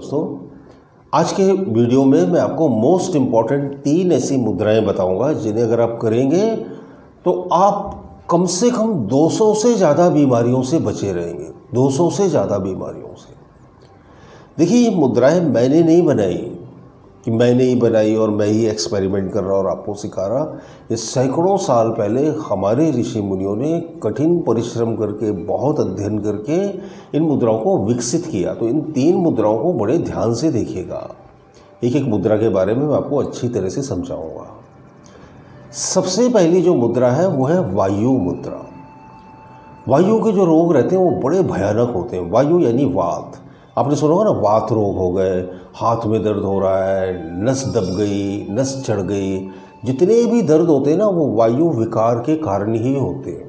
दोस्तों, आज के वीडियो में मैं आपको मोस्ट इम्पॉर्टेंट 3 ऐसी मुद्राएं बताऊंगा जिन्हें अगर आप करेंगे तो आप कम से कम 200 से ज़्यादा बीमारियों से बचे रहेंगे। 200 से ज़्यादा बीमारियों से। देखिए, ये मुद्राएं मैंने नहीं बनाई कि मैंने ही बनाई और मैं ही एक्सपेरिमेंट कर रहा और आपको सिखा रहा। ये सैकड़ों साल पहले हमारे ऋषि मुनियों ने कठिन परिश्रम करके, बहुत अध्ययन करके इन मुद्राओं को विकसित किया। तो इन 3 मुद्राओं को बड़े ध्यान से देखिएगा। एक एक मुद्रा के बारे में मैं आपको अच्छी तरह से समझाऊंगा। सबसे पहली जो मुद्रा है वो है वायु मुद्रा। वायु के जो रोग रहते हैं वो बड़े भयानक होते हैं। वायु यानी वात। आपने सुना होगा ना, वात रोग हो गए, हाथ में दर्द हो रहा है, नस दब गई, नस चढ़ गई। जितने भी दर्द होते हैं ना, वो वायु विकार के कारण ही होते हैं।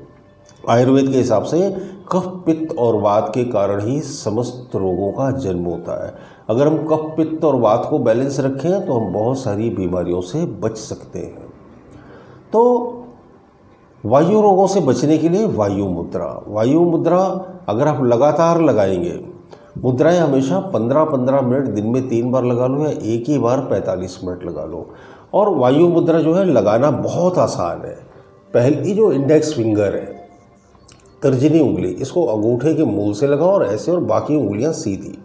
आयुर्वेद के हिसाब से कफ पित्त और वात के कारण ही समस्त रोगों का जन्म होता है। अगर हम कफ पित्त और वात को बैलेंस रखें तो हम बहुत सारी बीमारियों से बच सकते हैं। तो वायु रोगों से बचने के लिए वायु मुद्रा अगर आप लगातार लगाएंगे, मुद्राएं हमेशा 15-15 मिनट दिन में 3 बार लगा लो या एक ही बार 45 मिनट लगा लो। और वायु मुद्रा जो है लगाना बहुत आसान है। पहली जो इंडेक्स फिंगर है, तर्जनी उंगली, इसको अंगूठे के मूल से लगाओ और ऐसे, और बाकी उंगलियां सीधी।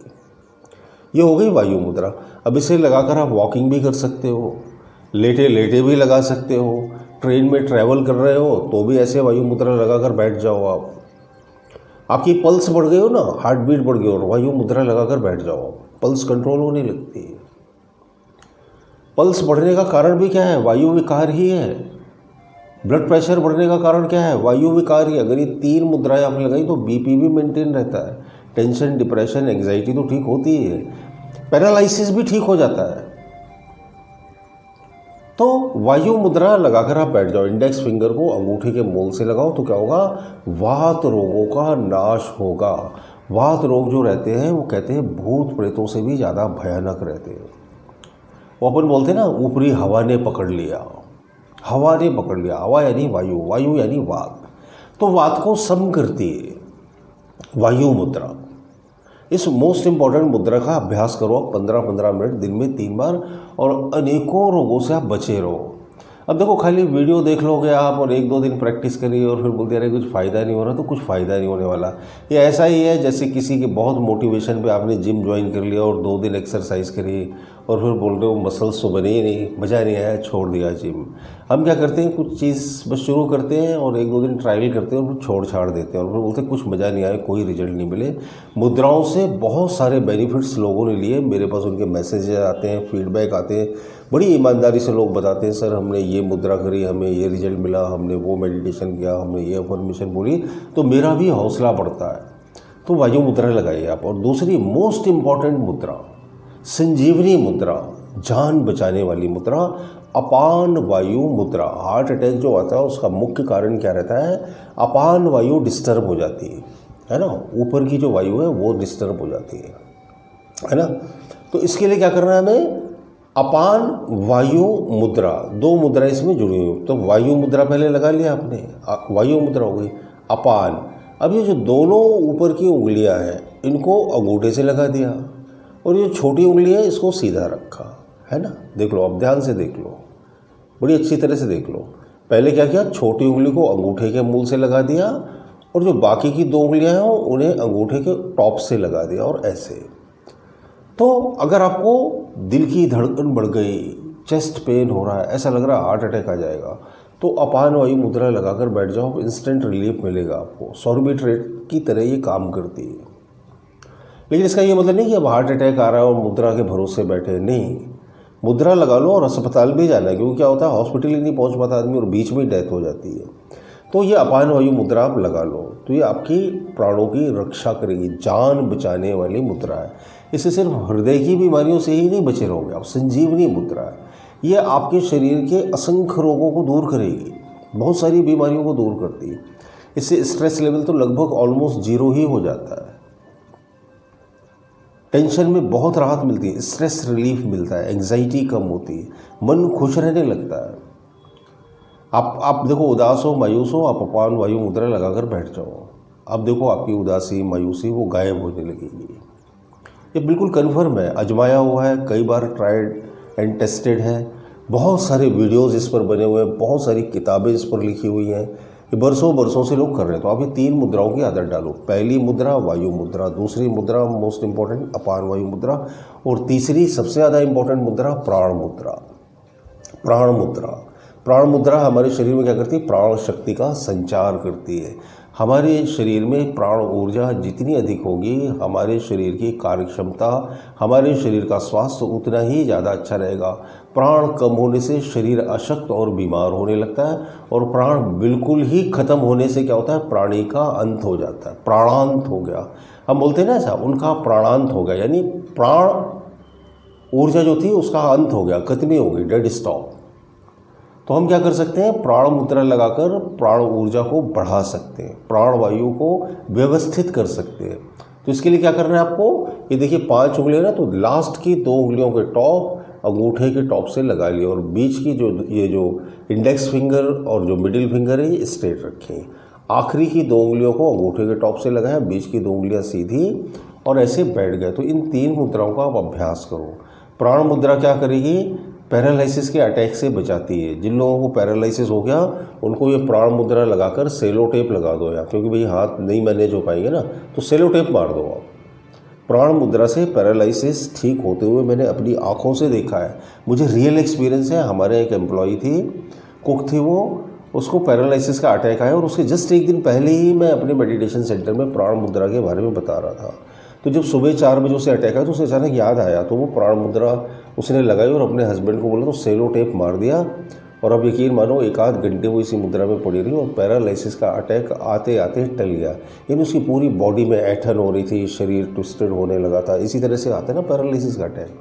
ये हो गई वायु मुद्रा। अब इसे लगाकर आप वॉकिंग भी कर सकते हो, लेटे लेटे भी लगा सकते हो, ट्रेन में ट्रैवल कर रहे हो तो भी ऐसे वायु मुद्रा लगाकर बैठ जाओ। आपकी पल्स बढ़ गई हो ना, हार्ट बीट बढ़ गई हो, वायु मुद्रा लगाकर बैठ जाओ, पल्स कंट्रोल होने लगती है। पल्स बढ़ने का कारण भी क्या है? वायु विकार ही है। ब्लड प्रेशर बढ़ने का कारण क्या है? वायु विकार ही। अगर ये 3 मुद्राएं आपने लगाई तो बीपी भी मेंटेन रहता है, टेंशन, डिप्रेशन, एंग्जाइटी तो ठीक होती है, पैरालिसिस भी ठीक हो जाता है। तो वायु मुद्रा लगाकर आप बैठ जाओ। इंडेक्स फिंगर को अंगूठे के मूल से लगाओ तो क्या होगा? वात रोगों का नाश होगा। वात रोग जो रहते हैं वो कहते हैं भूत प्रेतों से भी ज़्यादा भयानक रहते हैं। वो अपन बोलते हैं ना, ऊपरी हवा ने पकड़ लिया। हवा ने पकड़ लिया। हवा यानी वायु, वायु यानी वात। तो वात को सम करती है वायु मुद्रा। इस मोस्ट इम्पॉर्टेंट मुद्रा का अभ्यास करो 15-15 मिनट दिन में 3 बार, और अनेकों रोगों से आप बचे रहो। अब देखो, खाली वीडियो देख लोगे आप और 1-2 दिन प्रैक्टिस करिए और फिर बोलते रहे कुछ फ़ायदा नहीं हो रहा, तो कुछ फ़ायदा नहीं होने वाला। ये ऐसा ही है जैसे किसी के बहुत मोटिवेशन पे आपने जिम ज्वाइन कर लिया और 2 दिन एक्सरसाइज करी और फिर बोल रहे हो मसल्स तो बने ही नहीं, मज़ा नहीं आया, छोड़ दिया जिम। हम क्या करते हैं, कुछ चीज़ बस शुरू करते हैं और 1-2 दिन ट्रायल करते हैं और फिर छोड़ छाड़ देते हैं और फिर बोलते हैं कुछ मज़ा नहीं आया, कोई रिजल्ट नहीं मिले। मुद्राओं से बहुत सारे बेनिफिट्स लोगों ने लिए। मेरे पास उनके मैसेजेस आते हैं, फीडबैक आते हैं। बड़ी ईमानदारी से लोग बताते हैं, सर हमने ये मुद्रा करी, हमें ये रिजल्ट मिला, हमने वो मेडिटेशन किया, हमने ये अफर्मेशन बोली, तो मेरा भी हौसला बढ़ता है। तो वायु मुद्रा लगाइए आप। और दूसरी मोस्ट इम्पॉर्टेंट मुद्रा, संजीवनी मुद्रा, जान बचाने वाली मुद्रा, अपान वायु मुद्रा। हार्ट अटैक जो आता है उसका मुख्य कारण क्या रहता है? अपान वायु डिस्टर्ब हो जाती है ना। ऊपर की जो वायु है वो डिस्टर्ब हो जाती है ना। तो इसके लिए क्या करना है हमें? अपान वायु मुद्रा। 2 मुद्रा इसमें जुड़ी हुई। तो वायु मुद्रा पहले लगा लिया आपने, वायु मुद्रा हो गई। अपान, अब ये जो दोनों ऊपर की उंगलियां हैं इनको अंगूठे से लगा दिया और ये छोटी उंगली है इसको सीधा रखा, है ना। देख लो, अब ध्यान से देख लो, बड़ी अच्छी तरह से देख लो। पहले क्या किया? छोटी उंगली को अंगूठे के मूल से लगा दिया और जो बाकी की 2 उंगलियां हैं उन्हें अंगूठे के टॉप से लगा दिया और ऐसे। तो अगर आपको दिल की धड़कन बढ़ गई, चेस्ट पेन हो रहा है, ऐसा लग रहा है हार्ट अटैक आ जाएगा, तो अपान वायु मुद्रा लगाकर बैठ जाओ, इंस्टेंट रिलीफ मिलेगा आपको। सॉर्बिट्रेट की तरह ये काम करती है। लेकिन इसका ये मतलब नहीं कि अब हार्ट अटैक आ रहा है और मुद्रा के भरोसे बैठे, नहीं। मुद्रा लगा लो और अस्पताल भी जाना है, क्योंकि क्या होता है हॉस्पिटल ही नहीं पहुंच पाता आदमी और बीच में डेथ हो जाती है। तो ये अपान वायु मुद्रा आप लगा लो तो ये आपकी प्राणों की रक्षा करेगी, जान बचाने वाली मुद्रा है। इससे सिर्फ हृदय की बीमारियों से ही नहीं बचे रहोगे आप। संजीवनी मुद्रा है, ये आपके शरीर के असंख्य रोगों को दूर करेगी, बहुत सारी बीमारियों को दूर करती है। इससे स्ट्रेस लेवल तो लगभग ऑलमोस्ट 0 ही हो जाता है। टेंशन में बहुत राहत मिलती है, स्ट्रेस रिलीफ मिलता है, एंग्जाइटी कम होती है, मन खुश रहने लगता है। आप देखो, उदास हो, मायूस हो, आप अपान वायु मुद्रा लगाकर बैठ जाओ। अब देखो आपकी उदासी, मायूसी वो गायब होने लगेगी। ये बिल्कुल कन्फर्म है, आजमाया हुआ है, कई बार ट्राइड एंड टेस्टेड है। बहुत सारे वीडियोस इस पर बने हुए हैं, बहुत सारी किताबें इस पर लिखी हुई हैं, ये बरसों बरसों से लोग कर रहे हैं। तो आप ये 3 मुद्राओं की आदत डालो। पहली मुद्रा वायु मुद्रा, दूसरी मुद्रा मोस्ट इंपॉर्टेंट अपान वायु मुद्रा, और तीसरी सबसे ज़्यादा इंपॉर्टेंट मुद्रा प्राण मुद्रा। प्राण मुद्रा, प्राण मुद्रा हमारे शरीर में क्या करती है? प्राण शक्ति का संचार करती है। हमारे शरीर में प्राण ऊर्जा जितनी अधिक होगी, हमारे शरीर की कार्य क्षमता, हमारे शरीर का स्वास्थ्य उतना ही ज़्यादा अच्छा रहेगा। प्राण कम होने से शरीर अशक्त और बीमार होने लगता है, और प्राण बिल्कुल ही खत्म होने से क्या होता है? प्राणी का अंत हो जाता है, प्राणांत हो गया। हम बोलते हैं ना ऐसा, उनका प्राणांत हो गया, यानी प्राण ऊर्जा जो थी उसका अंत हो गया, खत्म हो गई, डेड स्टॉप। तो हम क्या कर सकते हैं? प्राण मुद्रा लगाकर प्राण ऊर्जा को बढ़ा सकते हैं, प्राण वायु को व्यवस्थित कर सकते हैं। तो इसके लिए क्या करना है आपको? ये देखिए 5 उंगलियां ना, तो लास्ट की 2 उंगलियों के टॉप अंगूठे के टॉप से लगा लिए, और बीच की जो इंडेक्स फिंगर और जो मिडिल फिंगर है ये स्ट्रेट रखें। आखिरी की 2 उंगलियों को अंगूठे के टॉप से लगाएं, बीच की 2 उंगलियां सीधी, और ऐसे बैठ गए। तो इन 3 मुद्राओं का आप अभ्यास करो। प्राण मुद्रा क्या करेगी? पैरालिसिस के अटैक से बचाती है। जिन लोगों को पैरालिसिस हो गया उनको ये प्राण मुद्रा लगाकर सेलो टेप लगा दो, या क्योंकि भाई हाथ नहीं मैनेज हो पाएंगे ना, तो सेलो टेप मार दो आप। प्राण मुद्रा से पैरालिसिस ठीक होते हुए मैंने अपनी आंखों से देखा है, मुझे रियल एक्सपीरियंस है। हमारे एक एम्प्लॉई थी, कुक थी वो, उसको पैरालिसिस का अटैक आया, और उसके जस्ट एक दिन पहले ही मैं अपने मेडिटेशन सेंटर में प्राण मुद्रा के बारे में बता रहा था। तो जब सुबह 4 बजे उसे अटैक आया तो उसे अचानक याद आया, तो वो प्राण मुद्रा उसने लगाई और अपने हस्बैंड को बोला तो सेलो टेप मार दिया, और अब यकीन मानो 1 आध घंटे वो इसी मुद्रा में पड़ी रही, और पैरालिसिस का अटैक आते आते टल गया। यानी उसकी पूरी बॉडी में ऐंठन हो रही थी, शरीर ट्विस्टेड होने लगा था। इसी तरह से आता है ना पैरालिसिस का अटैक।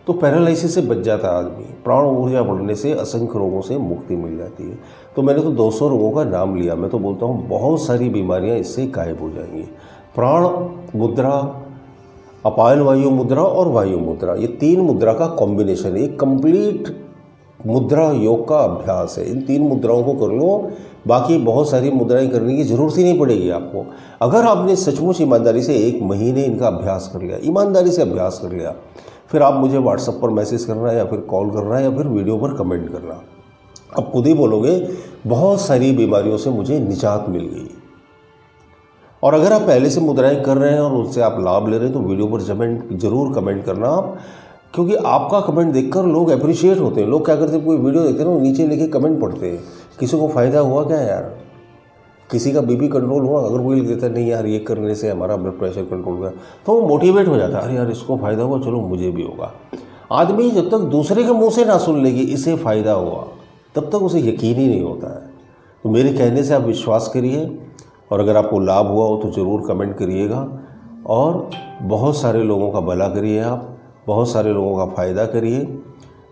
तो पैरालिसिस से बच जाता है आदमी। प्राण ऊर्जा बढ़ने से असंख्य रोगों से मुक्ति मिल जाती है। तो मैंने तो 200 रोगों का नाम लिया, मैं तो बोलता हूँ बहुत सारी बीमारियाँ इससे गायब हो जाएंगी। प्राण मुद्रा, अपान वायु मुद्रा और वायु मुद्रा, ये 3 मुद्रा का कॉम्बिनेशन है, एक कंप्लीट मुद्रा योग का अभ्यास है। इन 3 मुद्राओं को कर लो, बाकी बहुत सारी मुद्राएं करने की ज़रूरत ही नहीं पड़ेगी आपको। अगर आपने सचमुच ईमानदारी से 1 महीने इनका अभ्यास कर लिया, ईमानदारी से अभ्यास कर लिया, फिर आप मुझे व्हाट्सएप पर मैसेज करना, या फिर कॉल करना, या फिर वीडियो पर कमेंट करना। आप खुद ही बोलोगे बहुत सारी बीमारियों से मुझे निजात मिल गई। और अगर आप पहले से मुद्राएं कर रहे हैं और उससे आप लाभ ले रहे हैं तो वीडियो पर ज़रूर कमेंट करना आप, क्योंकि आपका कमेंट देखकर लोग अप्रिशिएट होते हैं। लोग क्या करते हैं, कोई वीडियो देखते हैं ना, नीचे लिखे कमेंट पढ़ते हैं, किसी को फ़ायदा हुआ क्या यार, किसी का बीपी कंट्रोल हुआ। अगर कोई लिख देता है नहीं यार ये करने से हमारा ब्लड प्रेशर कंट्रोल हुआ, तो वो मोटिवेट हो जाता है, अरे यार इसको फ़ायदा हुआ, चलो मुझे भी होगा। आदमी जब तक दूसरे के मुँह से ना सुन लेगी इसे फ़ायदा हुआ, तब तक उसे यकीन ही नहीं होता है। तो मेरे कहने से आप विश्वास करिए, और अगर आपको लाभ हुआ हो तो ज़रूर कमेंट करिएगा, और बहुत सारे लोगों का भला करिए, आप बहुत सारे लोगों का फ़ायदा करिए।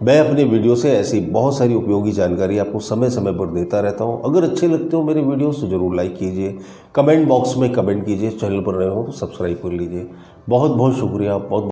मैं अपने वीडियो से ऐसी बहुत सारी उपयोगी जानकारी आपको समय समय पर देता रहता हूं। अगर अच्छे लगते हो मेरे वीडियोस तो ज़रूर लाइक कीजिए, कमेंट बॉक्स में कमेंट कीजिए, चैनल पर नए हो तो सब्सक्राइब कर लीजिए। बहुत बहुत शुक्रिया, बहुत